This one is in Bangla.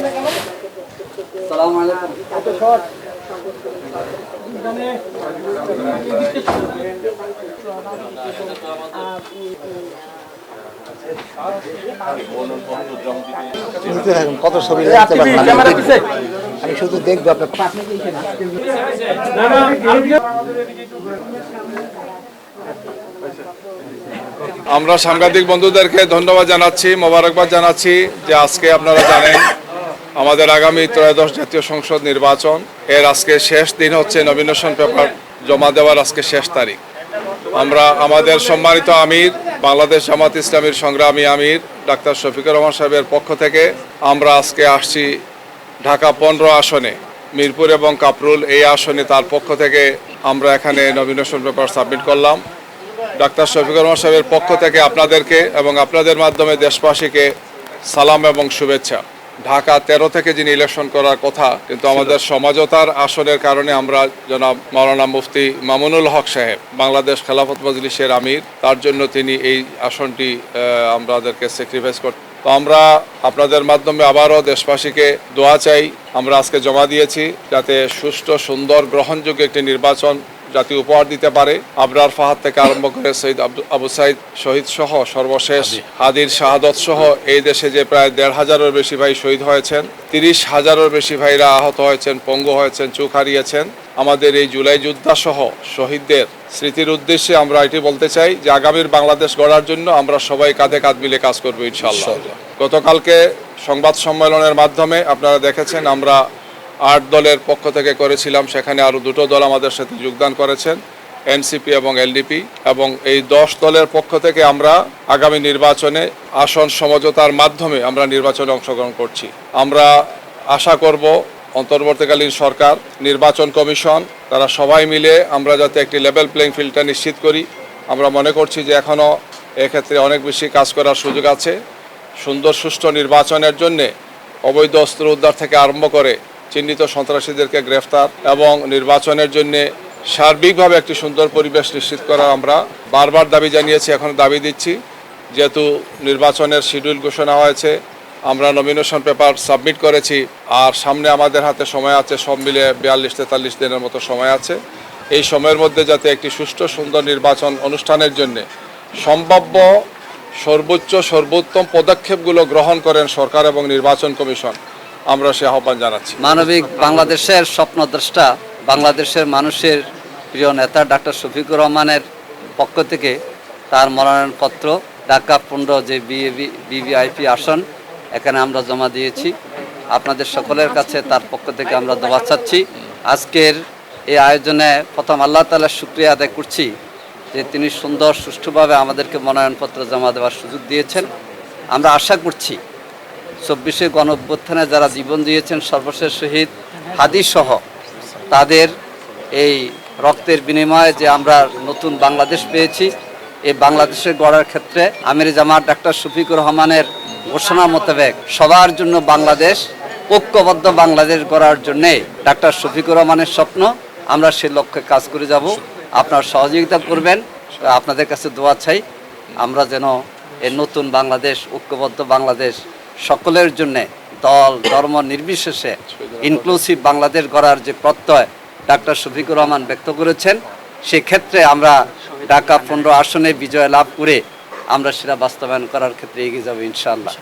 আসসালামু আলাইকুম। কত ছবি আমি শুধু দেখবো আপনার। আমরা সাংবাদিক বন্ধুদেরকে ধন্যবাদ জানাচ্ছি, মোবারকবাদ জানাচ্ছি যে আজকে আপনারা জানেন আমাদের আগামী ত্রয়োদশ জাতীয় সংসদ নির্বাচন এর আজকে শেষ দিন হচ্ছে নমিনেশন পেপার জমা দেওয়ার আজকে শেষ তারিখ। আমরা আমাদের সম্মানিত আমির, বাংলাদেশ জামাত ইসলামীর সংগ্রামী আমির ডাক্তার শফিকুর রহমান সাহেবের পক্ষ থেকে আমরা আজকে আসছি ঢাকা 15 আসনে, মিরপুর এবং কাপরুল এই আসনে তার পক্ষ থেকে আমরা এখানে নমিনেশন পেপার সাবমিট করলাম। ডাক্তার শফিকুর রহমান সাহেবের পক্ষ থেকে আপনাদেরকে এবং আপনাদের মাধ্যমে দেশবাসীকে সালাম এবং শুভেচ্ছা। ঢাকা 13 থেকে যিনি ইলেকশন করার কথা, কিন্তু আমাদের সমঝোতার আসনের কারণে আমরা জনাব মাওলানা মুফতি মামুনুল হক সাহেব, বাংলাদেশ খেলাফত মজলিসের আমির, তার জন্য তিনি এই আসনটি আমাদেরকে স্যাক্রিফাইস করতে। তো আমরা আপনাদের মাধ্যমে আবারও দেশবাসীকে দোয়া চাই। আমরা আজকে জমা দিয়েছি যাতে সুষ্ঠু, সুন্দর, গ্রহণযোগ্য একটি নির্বাচন জাতি উপহার দিতে পারে। আবরার ফাহাদ থেকে আরম্ভ করে শহীদ আবু সাইদ শহীদ সহ সর্বশেষ হাদির শাহাদত সহ এই দেশে যে প্রায় 1,500-এর বেশি ভাই শহীদ হয়েছেন, 30,000-এর বেশি ভাইরা আহত হয়েছেন, পঙ্গু হয়েছেন, চোখ হারিয়েছেন। আমাদের এই জুলাই যোদ্ধা সহ শহীদদের স্মৃতির উদ্দেশ্যে আমরা এটি বলতে চাই যে আগামীর বাংলাদেশ গড়ার জন্য আমরা সবাই কাঁধে কাঁধ মিলে কাজ করবো ইনশাআল্লাহ। গতকালকে সংবাদ সম্মেলনের মাধ্যমে আপনারা দেখেছেন আমরা 8 দলের পক্ষ থেকে করেছিলাম, সেখানে আরও 2টো দল আমাদের সাথে যোগদান করেছেন, এনসিপি এবং এলডিপি, এবং এই 10 দলের পক্ষ থেকে আমরা আগামী নির্বাচনে আসন সমঝোতার মাধ্যমে আমরা নির্বাচনে অংশগ্রহণ করছি। আমরা আশা করব অন্তর্বর্তীকালীন সরকার, নির্বাচন কমিশন, তারা সবাই মিলে আমরা যাতে একটি লেভেল প্লেইং ফিল্ডটা নিশ্চিত করি। আমরা মনে করছি যে এখনও এক্ষেত্রে অনেক বেশি কাজ করার সুযোগ আছে। সুন্দর সুষ্ঠু নির্বাচনের জন্যে অবৈধ অস্ত্র উদ্ধার থেকে আরম্ভ করে চিহ্নিত সন্ত্রাসীদেরকে গ্রেফতার এবং নির্বাচনের জন্য সার্বিকভাবে একটি সুন্দর পরিবেশ নিশ্চিত করা আমরা বারবার দাবি জানিয়েছি, এখন দাবি দিচ্ছি। যেহেতু নির্বাচনের শিডিউল ঘোষণা হয়েছে, আমরা নমিনেশন পেপার সাবমিট করেছি, আর সামনে আমাদের হাতে সময় আছে, সব মিলে 42-43 দিনের মতো সময় আছে। এই সময়ের মধ্যে যাতে একটি সুষ্ঠু, সুন্দর নির্বাচন অনুষ্ঠানের জন্য সম্ভাব্য সর্বোত্তম পদক্ষেপগুলো গ্রহণ করেন সরকার এবং নির্বাচন কমিশন, আমরা সে আহ্বান জানাচ্ছি। মানবিক বাংলাদেশের স্বপ্নদ্রষ্টা, বাংলাদেশের মানুষের প্রিয় নেতা ডাক্তার শফিকুর রহমানের পক্ষ থেকে তার মনোনয়নপত্র ঢাকা 15 যে ভিভিআইপি আসন এখানে আমরা জমা দিয়েছি। আপনাদের সকলের কাছে তার পক্ষ থেকে আমরা দোয়া চাচ্ছি। আজকের এই আয়োজনে প্রথম আল্লাহ তাআলার শুকরিয়া আদায় করছি যে তিনি সুন্দর সুষ্ঠুভাবে আমাদেরকে মনোনয়নপত্র জমা দেওয়ার সুযোগ দিয়েছেন। আমরা আশা করছি 24শে গণঅভ্যুত্থানে যারা জীবন দিয়েছেন, সর্বশেষ শহীদ হাদি সহ তাদের এই রক্তের বিনিময়ে যে আমরা নতুন বাংলাদেশ পেয়েছি, এই বাংলাদেশের গড়ার ক্ষেত্রে আমির জামাত ডাক্তার শফিকুর রহমানের ঘোষণা মোতাবেক সবার জন্য বাংলাদেশ, ঐক্যবদ্ধ বাংলাদেশ গড়ার জন্যে ডাক্তার শফিকুর রহমানের স্বপ্ন, আমরা সে লক্ষ্যে কাজ করে যাব। আপনার সহযোগিতা করবেন, আপনাদের কাছে দোয়া চাই আমরা যেন এই নতুন বাংলাদেশ, ঐক্যবদ্ধ বাংলাদেশ, সকলের জন্যে দল ধর্ম নির্বিশেষে ইনক্লুসিভ বাংলাদেশ গড়ার যে প্রত্যয় ডাক্তার শফিকুর রহমান ব্যক্ত করেছেন, সেক্ষেত্রে আমরা ঢাকা 15 আসনে বিজয় লাভ করে আমরা সেটা বাস্তবায়ন করার ক্ষেত্রে এগিয়ে যাব ইনশাআল্লাহ।